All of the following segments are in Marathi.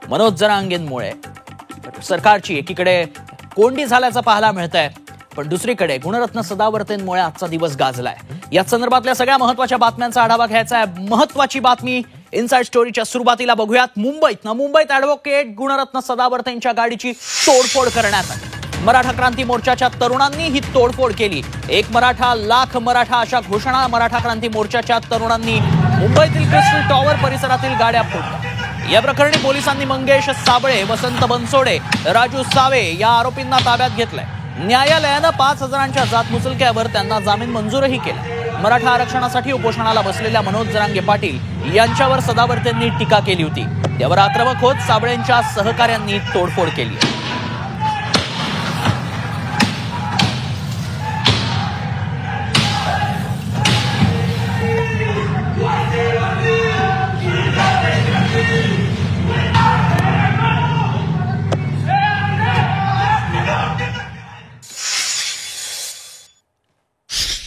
मनोज जरांगेंमुळे सरकारची एकीकडे कोंडी झाल्याचं पाहायला मिळतंय, पण दुसरीकडे गुणरत्न सदावर्तेंमुळे आजचा दिवस गाजलाय। या संदर्भातल्या सगळ्या महत्त्वाच्या बातम्यांचा आढावा घ्यायचा आहे। महत्त्वाची बातमी इनसाइड स्टोरीच्या सुरुवातीला बघूयात। मुंबईत ॲडव्होकेट गुणरत्न सदावर्तेंच्या गाडीची तोडफोड करण्यात आली। मराठा क्रांती मोर्चाच्या तरुणांनी ही तोडफोड केली। एक मराठा लाख मराठा अशा घोषणा मराठा क्रांती मोर्चाच्या तरुणांनी मुंबईतील क्रिस्टल टॉवर परिसरातील गाड्या फोडल्या। या प्रकरणी पोलिसांनी मंगेश साबळे, वसंत बनसोडे, राजू सावे या आरोपींना ताब्यात घेतलंय। न्यायालयानं 5,000च्या जात मुचलक्यावर त्यांना जामीन मंजूरही केला। मराठा आरक्षणासाठी उपोषणाला बसलेल्या मनोज जरांगे पाटील यांच्यावर सदावर्तेंनी टीका केली होती। त्यावर आक्रमक होत साबळेंच्या सहकाऱ्यांनी तोडफोड केली।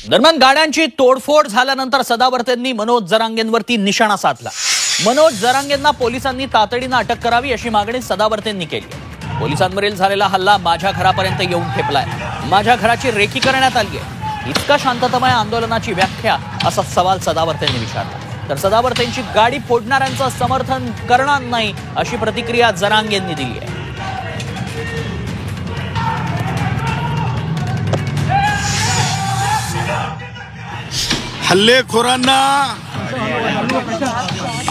दरम्यान गाड्यांची तोडफोड झाल्यानंतर सदावर्तेंनी मनोज जरांगेंवरती निशाणा साधला। मनोज जरांगेंना पोलिसांनी तातडीनं अटक करावी अशी मागणी सदावर्तेंनी केली। पोलिसांवरील झालेला हल्ला माझ्या घरापर्यंत येऊन ठेपलाय, माझ्या घराची रेकी करण्यात आली आहे। इतका शांततामय आंदोलनाची व्याख्या असा सवाल सदावर्तेंनी विचारला। तर सदावर्तेंची गाडी फोडणाऱ्यांचं समर्थन करणार नाही अशी प्रतिक्रिया जरांगेंनी दिली आहे। हल्लेखोरांना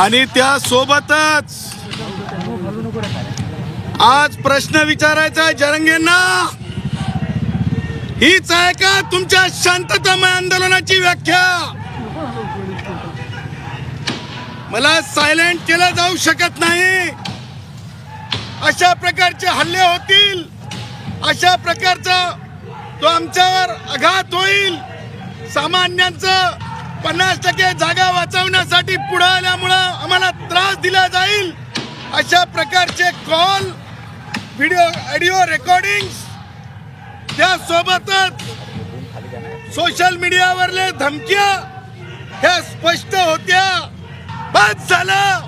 आणि त्या सोबतच आज प्रश्न विचारायचा आहे जरांगेंना, हीच आहे का तुमच्या शांततामय आंदोलनाची व्याख्या? मला सायलेंट केलं जाऊ शकत नाही। अशा प्रकारचे हल्ले होतील, अशा प्रकारचा तो आमच्यावर आघात होईल। सामान्यांचं 50% जागा वाचवण्यासाठी पुढे आल्यामुळे आम्हाला त्रास दिला जाईल अशा प्रकारचे कॉल, व्हिडिओ, ऑडिओ रेकॉर्डिंग्स, त्यासोबतच सोशल मीडियावरले धमक्या ह्या स्पष्ट होत्या। बस झालं,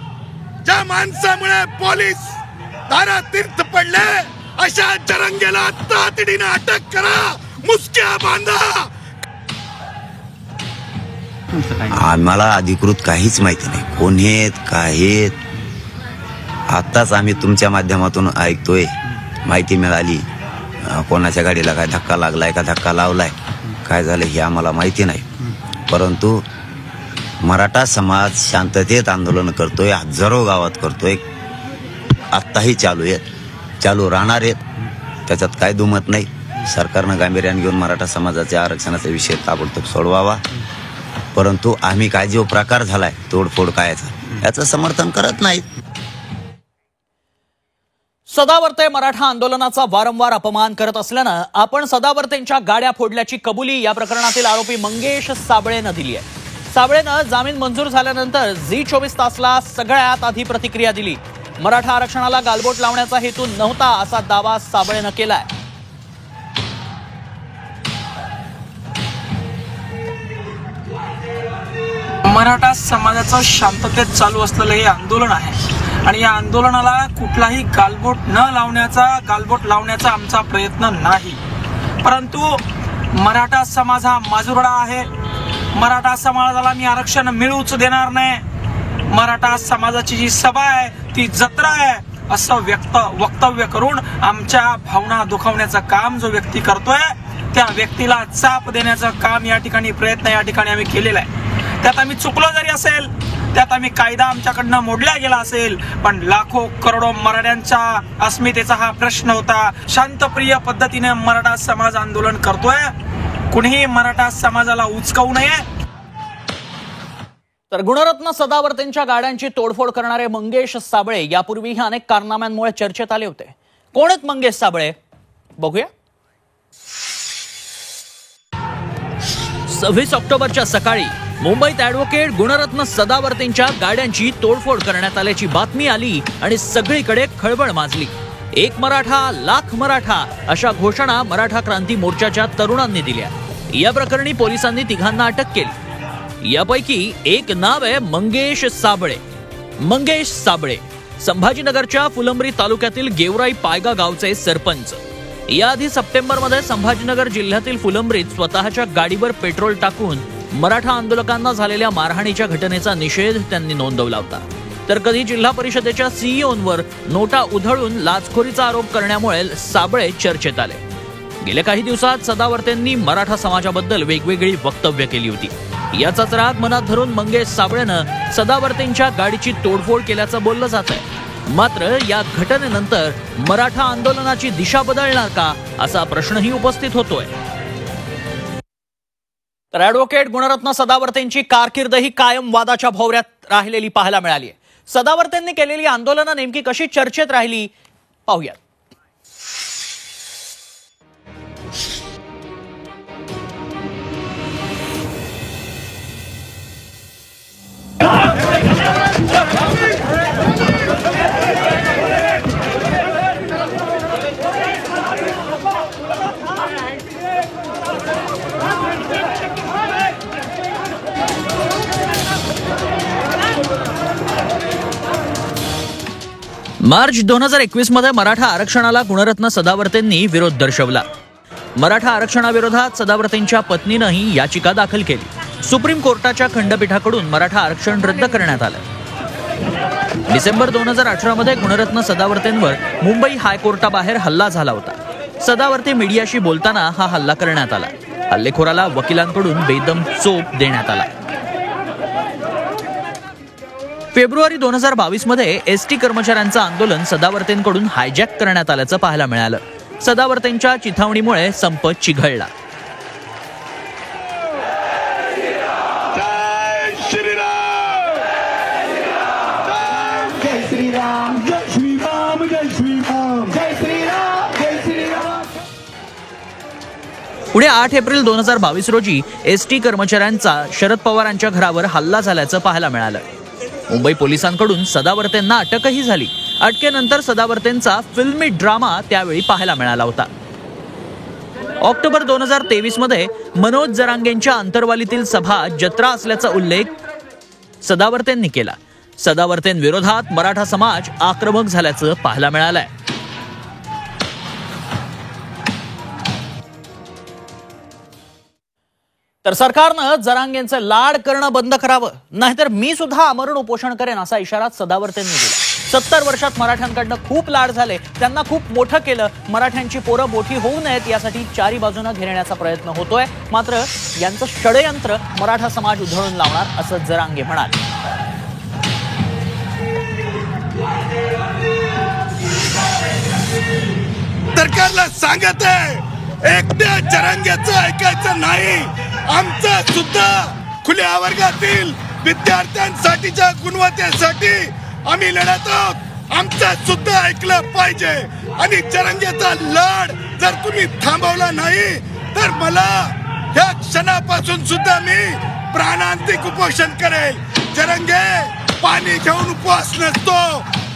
ज्या माणसामुळे पोलीस दारातीर्थ पडले अशा जरांगेला तातडीने अटक करा, मुसक्या बांधा। आम्हाला अधिकृत काहीच माहिती नाही, कोण आहेत काय आहेत। आताच आम्ही तुमच्या माध्यमातून ऐकतोय, माहिती मिळाली कोणाच्या गाडीला काय धक्का लागलाय का धक्का लावलाय, काय झालं हे आम्हाला माहिती नाही। परंतु मराठा समाज शांततेत आंदोलन करतोय, हजारो गावात करतोय, आत्ताही चालू आहेत, चालू राहणार आहेत, त्याच्यात काय दुमत नाही। सरकारनं गांभीर्याने घेऊन मराठा समाजाच्या आरक्षणाचा विषय ताबडतोब सोडवावा। परंतु आम्ही काय जो प्रकार झालाय तोडफोड कायचा याचं समर्थन करत नाहीत। सदावर्ते मराठा आंदोलनाचा वारंवार अपमान करत असल्यानं आपण सदावर्तेंच्या गाड्या फोडल्याची कबुली या प्रकरणातील आरोपी मंगेश साबळेनं दिली आहे। साबळेनं जामीन मंजूर झाल्यानंतर झी24 तासला सगळ्यात आधी प्रतिक्रिया दिली। मराठा आरक्षणाला गालबोट लावण्याचा हेतू नव्हता असा दावा साबळेनं केलाय। मराठा समाजाचं शांततेत चालू असलेलं हे आंदोलन आहे आणि या आंदोलनाला कुठलाही गालबोट लावण्याचा आमचा प्रयत्न नाही। परंतु मराठा समाज हा माजुरडा आहे, मराठा समाजाला मी आरक्षण मिळूच देणार नाही, मराठा समाजाची जी सभा आहे ती जत्रा आहे असं वक्तव्य करून आमच्या भावना दुखावण्याचं काम जो व्यक्ती करतोय त्या व्यक्तीला चाप देण्याचं काम या ठिकाणी प्रयत्न या ठिकाणी आम्ही केलेला आहे। त्यात आम्ही चुकलो जरी असेल, त्यात आम्ही कायदा आमच्याकडनं मोडला गेला असेल, पण लाखो करोडो मराठ्यांच्या अस्मितेचा हा प्रश्न होता। शांतप्रिय पद्धतीने मराठा समाज आंदोलन करतोय, कुणीही मराठा समाजाला उचकावू नये। तर गुणरत्न सदावर्तेंच्या गाड्यांची तोडफोड करणारे मंगेश साबळे यापूर्वीही अनेक कारनाम्यांमुळे चर्चेत आले होते। कोण आहेत मंगेश साबळे बघूया। 26 ऑक्टोबरच्या सकाळी मुंबईत ॲडव्होकेट गुणरत्न सदावर्तेंच्या गाड्यांची तोडफोड करण्यात आल्याची बातमी आली आणि सगळीकडे खळबळ माजली। एक मराठा लाख मराठा अशा घोषणा मराठा क्रांती मोर्चाच्या तरुणांनी दिल्या। या प्रकरणी पोलिसांनी तिघांना अटक केली। यापैकी एक नाव आहे मंगेश साबळे। संभाजीनगरच्या फुलंब्री तालुक्यातील गेवराई पायगा गावचे सरपंच. याआधी सप्टेंबरमध्ये संभाजीनगर जिल्ह्यातील फुलंब्रीत स्वतःच्या गाडीवर पेट्रोल टाकून मराठा आंदोलकांना झालेल्या मारहाणीच्या घटनेचा निषेध त्यांनी नोंदवला होता. तर कधी जिल्हा परिषदेच्या सीईओंवर नोटा उधळून लाचखोरीचा आरोप करण्यामुळे साबळे चर्चेत आले. गेल्या काही दिवसात सदावर्तेंनी मराठा समाजाबद्दल वेगवेगळी वक्तव्य केली होती. याचाच राग मनात धरून मंगेश साबळेनं सदावर्तेंच्या गाडीची तोडफोड केल्याचं बोललं जात आहे. मात्र या घटनेनंतर मराठा आंदोलनाची दिशा बदलणार का असा प्रश्नही उपस्थित होतोय. तर ॲडव्होकेट गुणरत्न सदावर्तेंची कारकीर्दही कायम वादाच्या भोवऱ्यात राहिलेली पाहायला मिळाली आहे. सदावर्तेंनी केलेली आंदोलनं नेमकी कशी चर्चेत राहिली पाहूयात. मार्च 2021 मध्ये मराठा आरक्षणाला गुणरत्न सदावर्तेंनी विरोध दर्शवला. मराठा आरक्षणाविरोधात सदावर्तेंच्या पत्नीनंही याचिका दाखल केली. सुप्रीम कोर्टाच्या खंडपीठाकडून मराठा आरक्षण रद्द करण्यात आलं. डिसेंबर 2018 मध्ये गुणरत्न सदावर्तेंवर मुंबई हायकोर्टाबाहेर हल्ला झाला होता. सदावर्ते मीडियाशी बोलताना हा हल्ला करण्यात आला. हल्लेखोराला वकिलांकडून बेदम चोप देण्यात आला. फेब्रुवारी 2022 मध्ये एसटी कर्मचाऱ्यांचं आंदोलन सदावर्तेंकडून हायजॅक करण्यात आल्याचं पाहायला मिळालं. सदावर्तेंच्या चिथावणीमुळे संप चिघळला. पुढे 8 एप्रिल 2022 रोजी एसटी कर्मचाऱ्यांचा शरद पवारांच्या घरावर हल्ला झाल्याचं पाहायला मिळालं. मुंबई पोलिसांकडून सदावर्तेंना अटकही झाली. अटकेनंतर सदावर्तेंचा फिल्मी ड्रामा त्यावेळी पाहायला मिळाला होता. ऑक्टोबर 2023 मध्ये मनोज जरांगेंच्या अंतरवालीतील सभा जत्रा असल्याचा उल्लेख सदावर्तेंनी केला. सदावर्तेंविरोधात मराठा समाज आक्रमक झाल्याचं पाहायला मिळालंय. तर सरकारनं जरांगेंचं लाड करणं बंद करावं, नाहीतर मी सुद्धा आमरण उपोषण करेन असा इशारा सदावर्तेंनी दिला. 70 वर्षात मराठ्यांकडनं खूप लाड झाले, त्यांना खूप मोठं केलं. मराठ्यांची पोरं मोठी होऊ नयेत यासाठी चारी बाजूनं घेरण्याचा प्रयत्न होतोय. मात्र यांचं षडयंत्र मराठा समाज उधळून लावणार असं जरांगे म्हणाले. सरकारला सांगत आहे एकट्या जरांगेचं ऐकायचं नाही. आमचं सुद्धा खुल्या वर्गातील विद्यार्थ्यांसाठीच्या गुणवत्तेसाठी आम्ही लढत आहोत. आमचं सुद्धा ऐकलं पाहिजे. आणि जरांगेचा लाड जर तुम्ही थांबवला नाही तर मला या क्षणापासून सुद्धा मी प्राणांतिक उपोषण करेल. जरांगे पाणी घेऊन उपवास नसतो.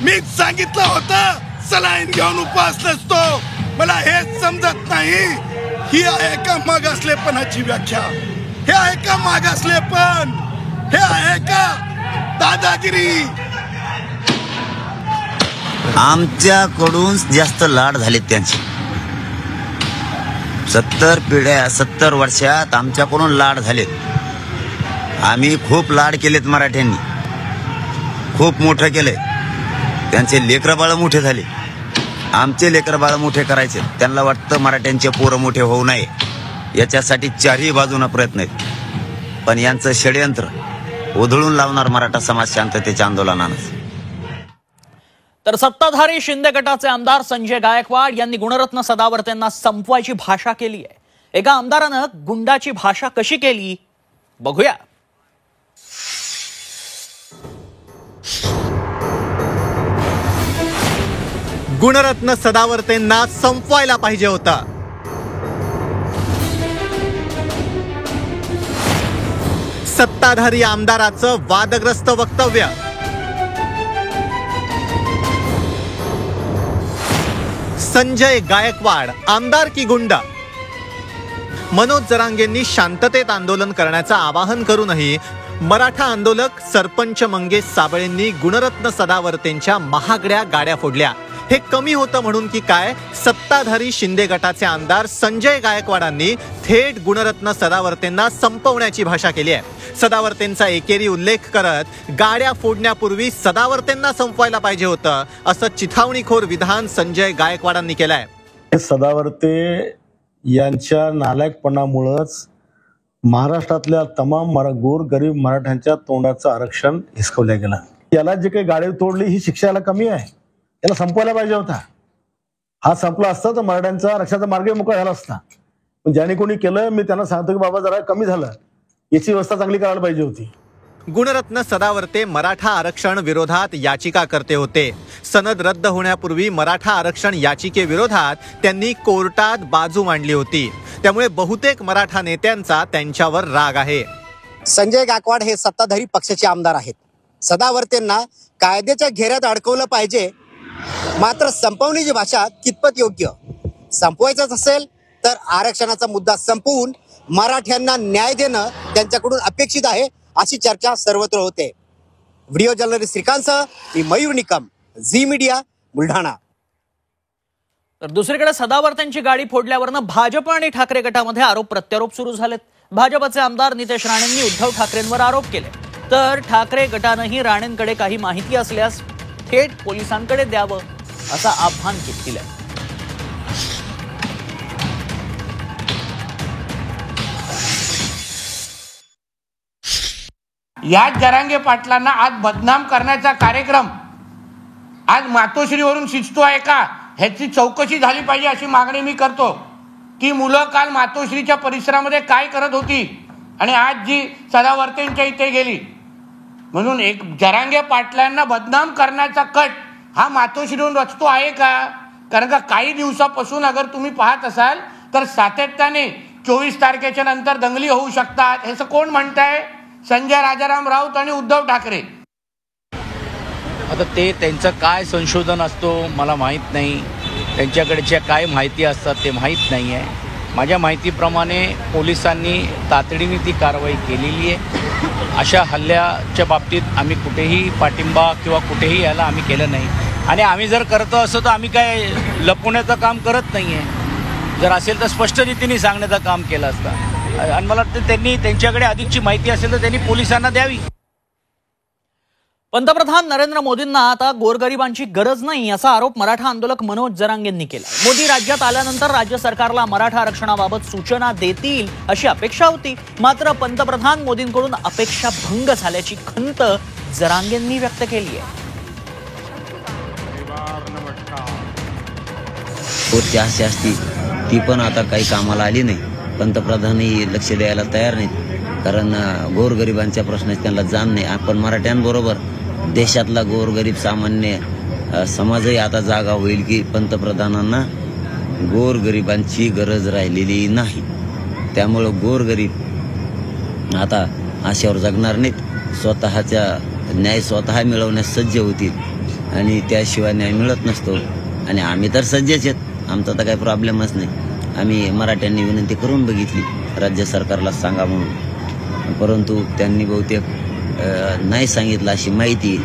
मी सांगितलं होतं सलाईन घेऊन उपवास नसतो. मला हे समजत नाही. ही आहे का मागासलेपणाची व्याख्या? हे आहे का मागासलेपण? हे आहे का दादागिरी? आमच्याकडून जास्त लाड झालेत त्यांचे. 70 वर्षात आमच्याकडून लाड झालेत. आम्ही खूप लाड केलेत मराठ्यांनी, खूप मोठं केलंय. त्यांचे लेकरं बाळ मोठे झाले. आमचे लेकरं बाळ मोठे करायचे. त्यांना वाटतं मराठ्यांचे पोरं मोठे होऊ नये याच्यासाठी चारही बाजूने प्रयत्न आहेत. पण यांचं षडयंत्र उधळून लावणार मराठा समाज शांततेच्या आंदोलनानं. तर सत्ताधारी शिंदे गटाचे आमदार संजय गायकवाड यांनी गुणरत्न सदावर्तेंना संपवायची भाषा केली आहे. एका आमदारानं गुंडाची भाषा कशी केली बघूया. गुणरत्न सदावर्तेंना संपवायला पाहिजे होता. सत्ताधारी आमदाराचं वादग्रस्त वक्तव्य. संजय गायकवाड आमदार की गुंडा? मनोज जरांगेंनी शांततेत आंदोलन करण्याचं आवाहन करूनही मराठा आंदोलक सरपंच मंगेश साबळेंनी गुणरत्न सदावर्तेंच्या महागड्या गाड्या फोडल्या. हे कमी होतं म्हणून की काय, सत्ताधारी शिंदे गटाचे आमदार संजय गायकवाडांनी थेट गुणरत्न सदावर्तेंना संपवण्याची भाषा केली आहे. सदावर्तेंचा एकेरी उल्लेख करत गाड्या फोडण्यापूर्वी सदावर्तेंना संपवायला पाहिजे होतं असं चिथावणीखोर विधान संजय गायकवाडांनी केलंय. सदावर्ते यांच्या नालायकपणामुळेच महाराष्ट्रातल्या तमाम गोरगरीब मराठ्यांच्या तोंडाचं आरक्षण हिसकवलं गेलं. याला जे काही गाडी तोडली ही शिक्षा याला कमी आहे, याला संपवायला पाहिजे होता. हा संपला असता तर मराठ्यांचा आरक्षणाचा मार्ग मोकळा झाला असता. पण ज्याने कोणी केलं मी त्यांना सांगतो की बाबा जरा कमी झालं, याची व्यवस्था चांगली करायला पाहिजे होती. गुणरत्न सदावर्ते मराठा आरक्षण विरोधात याचिका करते होते. सनद रद्द होण्यापूर्वी मराठा आरक्षण याचिकेविरोधात त्यांनी कोर्टात बाजू मांडली होती. त्यामुळे बहुतेक मराठा नेत्यांचा त्यांच्यावर राग आहे. संजय गायकवाड हे सत्ताधारी पक्षाचे आमदार आहेत. सदावर्तेंना कायद्याच्या घेऱ्यात अडकवलं पाहिजे, मात्र संपवण्याची भाषा कितपत योग्य. संपवायचंच असेल तर आरक्षणाचा मुद्दा संपवून मराठ्यांना न्याय देणं त्यांच्याकडून अपेक्षित आहे, अशी चर्चा सर्वत्र होते. व्हिडिओ जर्नलिस्ट श्रीकांतसह मी मयूर निकम, झी मीडिया, बुलढाणा. तर दुसरीकडे सदावर्तेंची गाडी फोडल्यावरनं भाजप आणि ठाकरे गटामध्ये आरोप प्रत्यारोप सुरू झालेत. भाजपचे आमदार नितेश राणेंनी उद्धव ठाकरेंवर आरोप केले, तर ठाकरे गटानंही राणेंकडे काही माहिती असल्यास थेट पोलिसांकडे द्यावं असं आव्हान केलंय. याच जरांगे पाटलांना आज बदनाम करण्याचा कार्यक्रम आज मातोश्रीवरून शिजतो आहे का, ह्याची चौकशी झाली पाहिजे अशी मागणी मी करतो. ती मुलं काल मातोश्रीच्या परिसरामध्ये काय करत होती आणि आज जी सदावर्तेंच्या इथे गेली. म्हणून एक जरांगे पाटलांना बदनाम करण्याचा कट हा मातोश्रीवरून रचतो आहे का? कारण का काही दिवसापासून अगर तुम्ही पाहत असाल तर सातत्याने 24 तारखेच्या नंतर दंगली होऊ शकतात, हे कोण म्हणताय? संजय राजाराम राऊत आणि उद्धव ठाकरे. आता ते त्यांचं काय संशोधन असतो मला माहीत नाही, त्यांच्याकडच्या काय माहिती असतात ते माहीत नाही आहे. माझ्या माहितीप्रमाणे पोलिसांनी तातडीने ती कारवाई केलेली आहे. अशा हल्ल्याच्या बाबतीत आम्ही कुठेही पाठिंबा किंवा कुठेही याला आम्ही केलं नाही. आणि आम्ही जर करतो असं तर आम्ही काय लपवण्याचं काम करत नाही आहे. जर असेल तर स्पष्ट रीतीने सांगण्याचं काम केलं असतं. आणि मला वाटतं त्यांनी त्यांच्याकडे अधिकची माहिती असेल तर त्यांनी पोलिसांना द्यावी. पंतप्रधान नरेंद्र मोदींना आता गोरगरिबांची गरज नाही असा आरोप मराठा आंदोलक मनोज जरांगेंनी केला. मोदी राज्यात आल्यानंतर राज्य सरकारला मराठा आरक्षणाबाबत सूचना देतील अशी अपेक्षा होती, मात्र पंतप्रधान मोदींकडून अपेक्षा भंग झाल्याची खंत जरांगेंनी व्यक्त केली आहे. कोर्टची आशा असती ती पण आता काही कामाला आली नाही. पंतप्रधानही लक्ष द्यायला तयार नाहीत, कारण गोरगरिबांच्या प्रश्नाची त्यांना जाण नाही. आपण मराठ्यांबरोबर देशातला गोरगरीब सामान्य समाजही आता जागा होईल की पंतप्रधानांना गोरगरिबांची गरज राहिलेली नाही. त्यामुळं गोरगरीब आता आशेवर जगणार नाहीत, स्वतःचा न्याय स्वतः मिळवण्यास सज्ज होतील आणि त्याशिवाय न्याय मिळत नसतो. आणि आम्ही तर सज्जच आहेत, आमचा तर काही प्रॉब्लेमच नाही. आम्ही मराठ्यांनी विनंती करून बघितली राज्य सरकारला सांगा म्हणून, परंतु त्यांनी बहुतेक नाही सांगितलं अशी माहिती.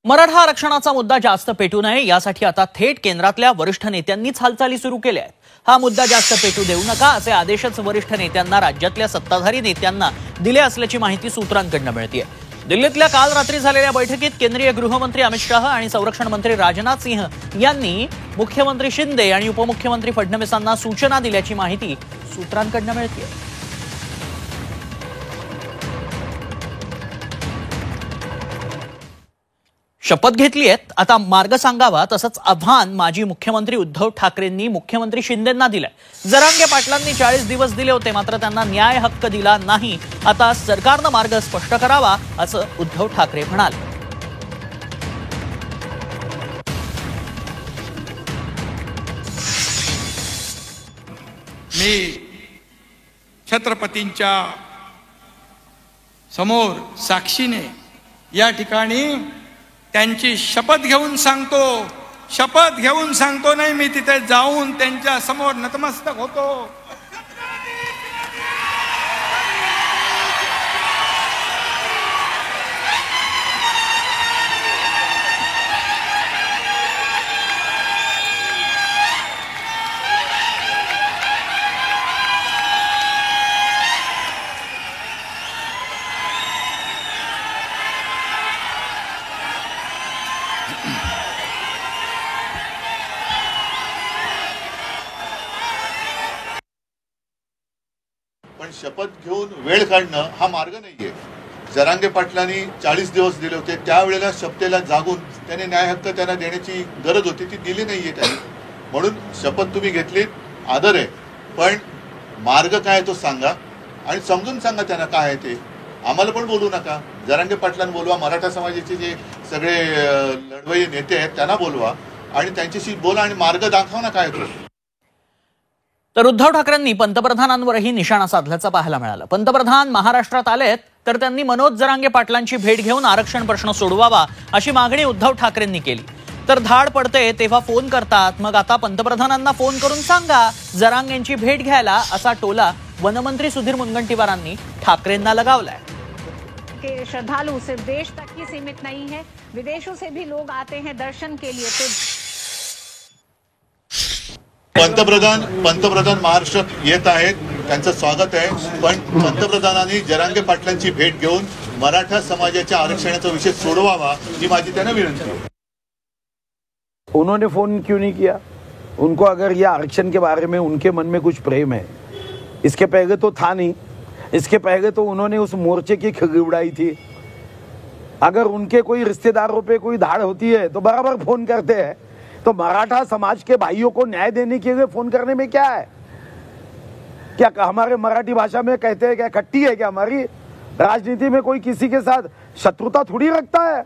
मराठा आरक्षणाचा मुद्दा जास्त पेटू नये यासाठी आता थेट केंद्रातल्या वरिष्ठ नेत्यांनीच हालचाली सुरू केल्या आहेत. हा मुद्दा जास्त पेटू देऊ नका असे आदेशच वरिष्ठ नेत्यांना राज्यातल्या सत्ताधारी नेत्यांना दिले असल्याची माहिती सूत्रांकडून मिळते. दिल्लीतल्या काल रात्री झालेल्या बैठकीत केंद्रीय गृहमंत्री अमित शाह आणि संरक्षण मंत्री राजनाथ सिंह यांनी मुख्यमंत्री शिंदे आणि उपमुख्यमंत्री फडणवीसांना सूचना दिल्याची माहिती सूत्रांकडून मिळते. शपथ घेतली आहेत, आता मार्ग सांगावा तसंच आव्हान माजी मुख्यमंत्री उद्धव ठाकरेंनी मुख्यमंत्री शिंदेंना दिलंय. जरांगे पाटलांनी 40 दिवस दिले होते, मात्र त्यांना न्याय हक्क दिला नाही. आता सरकारनं मार्ग स्पष्ट करावा असं उद्धव ठाकरे म्हणाले. मी छत्रपतींच्या समोर साक्षीने या ठिकाणी त्यांची शपथ घेऊन सांगतो नाही, मी तिथे जाऊन त्यांच्या समोर नतमस्तक होतो. पण शपथ घेऊन वेळ काढणं हा मार्ग नाहीये. जरांगे पाटलांनी 40 दिवस दिले होते, त्यावेळेला शपथेला जागून त्याने न्याय हक्क त्यांना देण्याची गरज होती, ती दिली नाहीये त्यांनी. म्हणून शपथ तुम्ही घेतलीत, आदर आहे, पण मार्ग काय तो सांगा आणि समजून सांगा त्यांना काय आहे ते. आम्हाला पण बोलू नका. जरांगे पाटलांना बोलवा, मराठा समाजाचे जे सगळे लढवय्ये नेते आहेत त्यांना बोलवा आणि त्यांच्याशी बोला आणि मार्ग दाखवा ना काय तो. तर उद्धव ठाकरेंनी पंतप्रधानांवरही निशाणा साधल्याचं पाहायला मिळालं. पंतप्रधान महाराष्ट्रात आलेत तर त्यांनी मनोज जरांगे पाटलांची भेट घेऊन आरक्षण प्रश्न सोडवावा अशी मागणी उद्धव ठाकरेंनी केली. तर धाड पडते तेव्हा फोन करतात, मग आता पंतप्रधानांना फोन करून सांगा जरांगेंची भेट घ्यायला, असा टोला वनमंत्री सुधीर मुनगंटीवारांनी ठाकरेंना लगावलाय. के श्रद्धालु सिर्फ देश तक ही सीमित नहीं है, विदेशों से भी लोग आते हैं दर्शन के लिए. तो पंतप्रधान महाराष्ट्रात येत आहेत, त्यांचं स्वागत आहे, पण पंतप्रधानांनी जरांगे पाटलांची भेट घेऊन मराठा समाजाच्या आरक्षणाचा विषय सोडवावा ही माझी त्यांना विनंती आहे. उन्होंने फोन क्यों नहीं किया? उनको अगर ये आरक्षण के बारे में उनके मन में कुछ प्रेम है, इसके पहले तो था नहीं, इसके पहले तो उन्होंने उस मोर्चे की खिल्ली उड़ाई थी. अगर उनके कोई रिश्तेदारों पे कोई धाड़ होती है तो बराबर फोन करते हैं. तो मराठा समाज के भाइयों को न्याय देने के लिए फोन करने में क्या है? क्या हमारे मराठी भाषा में कहते हैं क्या खट्टी है क्या हमारी? राजनीति में कोई किसी के साथ शत्रुता थोड़ी रखता है.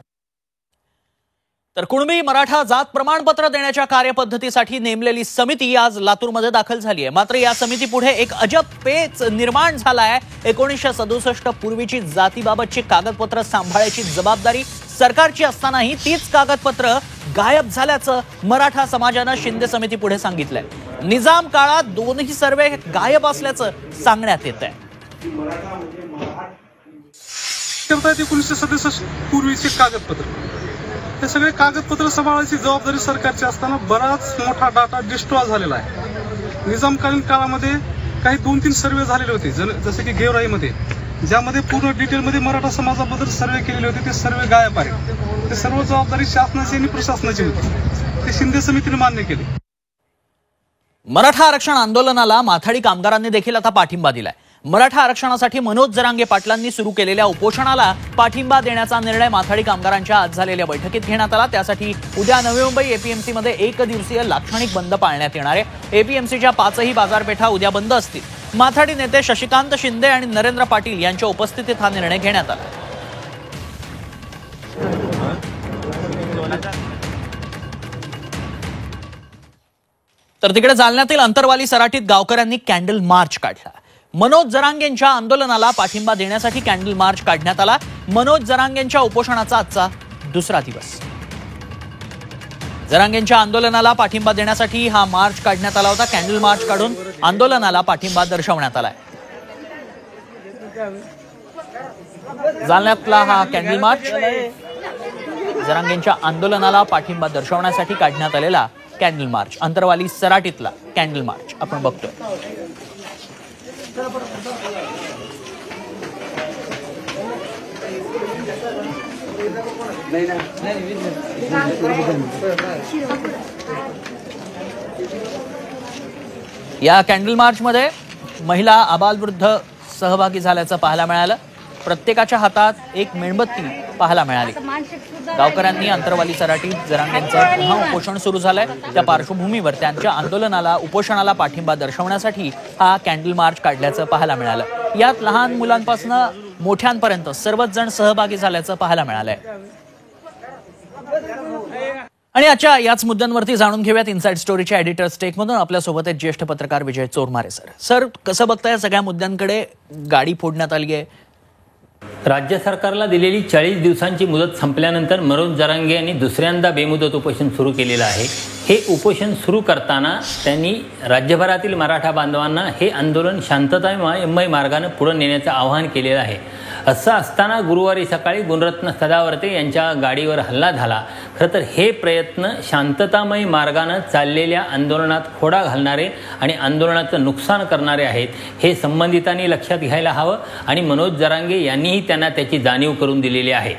तर कुणबी मराठा जात प्रमाणपत्र देण्याच्या कार्यपद्धतीसाठी नेमलेली समिती आज लातूरमध्ये दाखल झाली आहे. मात्र या समितीपुढे एक अजब पेच निर्माण झालाय. 1967 पूर्वीची जातीबाबतची कागदपत्र सांभाळायची जबाबदारी सरकारची असतानाही तीच कागदपत्र गायब झाल्याचं मराठा समाजानं शिंदे समितीपुढे सांगितलंय. निजाम काळात दोन्ही सर्वे गायब असल्याचं सांगण्यात येत आहे. 1967 पूर्वीचे कागदपत्र, हे सगळे कागदपत्र सांभाळायची जबाबदारी सरकारची असताना बराच मोठा डाटा डिस्ट्रॉय झालेला आहे. निजामकालीन काळामध्ये काही 2-3 सर्वे झालेले होते, जसे की गेवराईमध्ये, ज्यामध्ये पूर्ण डिटेलमध्ये मराठा समाजाबद्दल सर्वे केलेले होते. ते सर्वे गायब आहेत. ते सर्व जबाबदारी शासनाची आणि प्रशासनाची होती. ते शिंदे समितीने मान्य केली. मराठा आरक्षण आंदोलनाला माथाडी कामगारांनी देखील आता पाठिंबा दिलाय. मराठा आरक्षणासाठी मनोज जरांगे पाटलांनी सुरू केलेल्या उपोषणाला पाठिंबा देण्याचा निर्णय माथाडी कामगारांच्या आज झालेल्या बैठकीत घेण्यात आला. त्यासाठी उद्या नवी मुंबई एपीएमसीमध्ये 1 दिवसीय लाक्षणिक बंद पाळण्यात येणार आहे. एपीएमसीच्या 5ही बाजारपेठा उद्या बंद असतील. माथाडी नेते शशिकांत शिंदे आणि नरेंद्र पाटील यांच्या उपस्थितीत हा निर्णय घेण्यात आला. तर तिकडे जालन्यातील अंतरवाली सराटीत गावकऱ्यांनी कॅन्डल मार्च काढला. मनोज जरांगेंच्या आंदोलनाला पाठिंबा देण्यासाठी कॅन्डल मार्च काढण्यात आला. मनोज जरांगेंच्या उपोषणाचा आजचा दुसरा दिवस. जरांगेंच्या आंदोलनाला पाठिंबा देण्यासाठी हा मार्च काढण्यात आला होता. कॅन्डल मार्च काढून आंदोलनाला पाठिंबा दर्शवण्यात आलाय. जालन्यातला हा कॅन्डल मार्च जरांगेंच्या आंदोलनाला पाठिंबा दर्शवण्यासाठी काढण्यात आलेला कॅन्डल मार्च. अंतरवाली सराटीतला कॅन्डल मार्च आपण बघतोय. या कॅन्डल मार्च मध्ये महिला, आबालवृद्ध सहभागी झाल्याचं पाहायला मिळालं. प्रत्येकाच्या हातात एक मेणबत्ती पाहायला मिळाली. गावकऱ्यांनी अंतरवाली सराटीत जरांगेंचं पुन्हा उपोषण सुरू झालंय. त्या पार्श्वभूमीवर त्यांच्या आंदोलनाला, उपोषणाला पाठिंबा दर्शवण्यासाठी हा कॅन्डल मार्च काढल्याचं पाहायला मिळालं. यात लहान मुलांपासून मोठ्यांपर्यंत सर्वच जण सहभागी झाल्याचं पाहायला मिळालंय. आणि आजच्या याच मुद्द्यांवरती जाणून घेऊयात इनसाइड स्टोरीच्या एडिटर्स टेकमधून. आपल्यासोबत आहेत ज्येष्ठ पत्रकार विजय चोरमारे सर. सर, कसं बघताय सगळ्या मुद्द्यांकडे? गाडी फोडण्यात आली आहे. राज्य सरकारला दिलेली 40 दिवसांची मुदत संपल्यानंतर मनोज जरांगे यांनी दुसऱ्यांदा बेमुदत उपोषण सुरू केलेलं आहे. हे उपोषण सुरू करताना त्यांनी राज्यभरातील मराठा बांधवांना हे आंदोलन शांततामय मार्गाने पुढे नेण्याचं आवाहन केलेलं आहे. असं असताना गुरुवारी सकाळी गुणरत्न सदावर्ते यांच्या गाडीवर हल्ला झाला. खरं तर हे प्रयत्न शांततामय मार्गानं चाललेल्या आंदोलनात खोडा घालणारे आणि आंदोलनाचं नुकसान करणारे आहेत, हे संबंधितांनी लक्षात घ्यायला हवं आणि मनोज जरांगे यांनीही त्यांना त्याची जाणीव करून दिलेली आहे.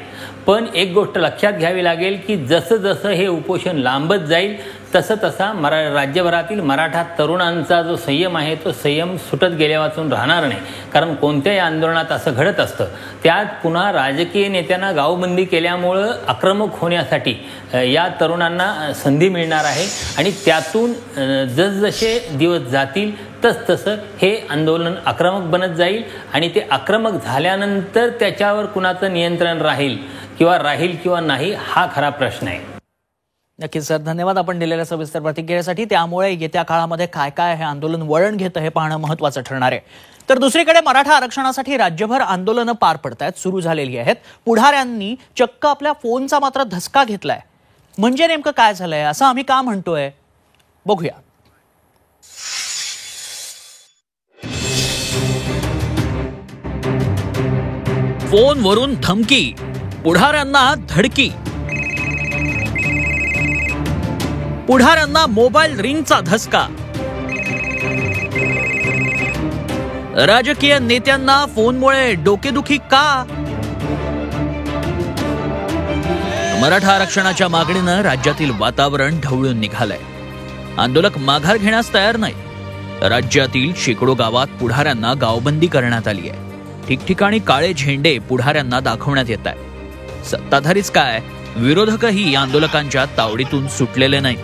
पण एक गोष्ट लक्षात घ्यावी लागेल की जसं जसं हे उपोषण लांबत जाईल तसं तसा राज्यभरातील मराठा तरुणांचा जो संयम आहे तो संयम सुटत गेल्यावाचून राहणार नाही. कारण कोणत्याही आंदोलनात असं घडत असतं. त्यात पुन्हा राजकीय नेत्यांना गावबंदी केल्यामुळं आक्रमक होण्यासाठी या तरुणांना संधी मिळणार आहे आणि त्यातून जसजसे दिवस जातील तसतसं हे आंदोलन आक्रमक बनत जाईल आणि ते आक्रमक झाल्यानंतर त्याच्यावर कुणाचं नियंत्रण राहील किंवा नाही हा खरा प्रश्न आहे. नक्कीच सर, धन्यवाद आपण दिलेल्या सविस्तर प्रतिक्रियेसाठी. त्यामुळे येत्या काळामध्ये काय काय हे आंदोलन वळण घेतं हे पाहणं महत्त्वाचं ठरणार आहे. तर दुसरीकडे मराठा आरक्षणासाठी राज्यभर आंदोलनं पार पडतायत, सुरू झालेली आहेत. पुढाऱ्यांनी चक्क आपल्या फोनचा मात्र धसका घेतलाय. म्हणजे नेमकं काय झालंय, असं आम्ही का म्हणतोय, बघूया. फोनवरून धमकी, पुढाऱ्यांना धडकी. पुढाऱ्यांना मोबाईल रिंगचा धसका. राजकीय नेत्यांना फोनमुळे डोकेदुखी का? मराठा आरक्षणाच्या मागणीनं राज्यातील वातावरण ढवळून निघालंय. आंदोलक माघार घेण्यास तयार नाही. राज्यातील शेकडो गावात पुढाऱ्यांना गावबंदी करण्यात आली आहे. ठिकठिकाणी काळे झेंडे पुढाऱ्यांना दाखवण्यात येत आहे. सत्ताधारीच काय, विरोधकही या आंदोलकांच्या तावडीतून सुटलेले नाही.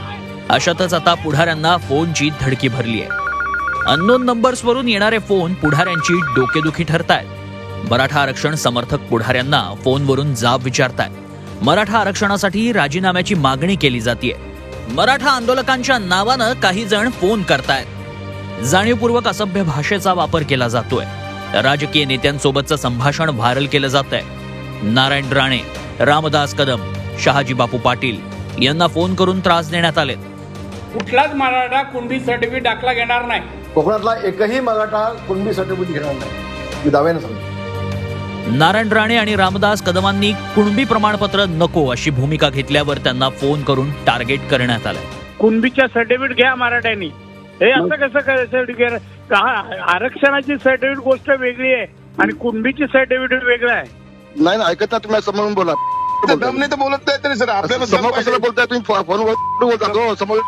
अशातच आता पुढाऱ्यांना फोनची धडकी भरली आहे. अननोन नंबर्सवरून येणारे फोन पुढाऱ्यांची डोकेदुखी ठरतायत. मराठा आरक्षण समर्थक पुढाऱ्यांना फोनवरून जाब विचारतायत. मराठा आरक्षणासाठी राजीनाम्याची मागणी केली जाते. मराठा आंदोलकांच्या नावानं काही जण फोन करतायत. जाणीवपूर्वक असभ्य भाषेचा वापर केला जातोय. राजकीय नेत्यांसोबतचं संभाषण व्हायरल केलं जात आहे. नारायण राणे, रामदास कदम, शहाजी बापू पाटील यांना फोन करून त्रास देण्यात आले. कुठलाच मराठा कुणबी सर्टिफिकेट दाखला घेणार नाही. कोकणातला एकही मराठा कुणबी सर्टिफिकेट घेणार नाही, मी दाव्याने सांगतो. नारायण राणे आणि रामदास कदमांनी कुणबी प्रमाणपत्र नको अशी भूमिका घेतल्यावर त्यांना फोन करून टार्गेट करण्यात आलं. कुणबीच्या सर्टिफिकेट घ्या मराठ्यांनी. हे असं कसं सर्टिफिकेट? आरक्षणाची सर्टिफिकेट गोष्ट वेगळी आहे आणि कुणबीची सर्टिफिकेट वेगळं आहे. नाही ना, ऐकत नाही तुम्ही, समोरून बोला. दमने तर बोलत नाही तरी सर, आपल्याला समोर कशाला बोलताय तुम्ही? फोनवर बोलता समोर.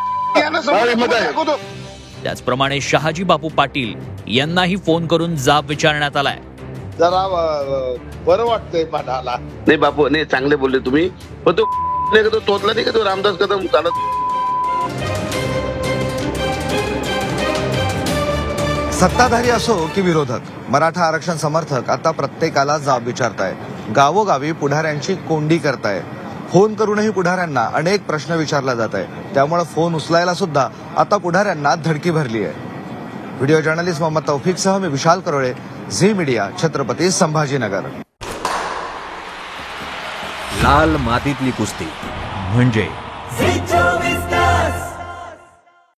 त्याचप्रमाणे शहाजी बापू पाटील यांनाही फोन करून जाब विचारण्यात आलाय. जरा बरं वाटतंय मनाला. नाही बापू, नाही चांगले बोलले तुम्ही, पण तो तोतला नाही का तो रामदास कदम चालत. सत्ताधारी असो की विरोधक, मराठा आरक्षण समर्थक आता प्रत्येकाला जाब विचारताय. गावोगावी पुढाऱ्यांची कोंडी करताय. फोन करूनही पुढाऱ्यांना अनेक प्रश्न विचारला जात आहे. त्यामुळे फोन उचलायला सुद्धा आता पुढाऱ्यांना धडकी भरली आहे. व्हिडिओ जर्नलिस्ट मोहम्मद तौफिकसह मी विशाल करोळे, झी मीडिया, छत्रपती संभाजीनगर. लाल मातीतली कुस्ती म्हणजे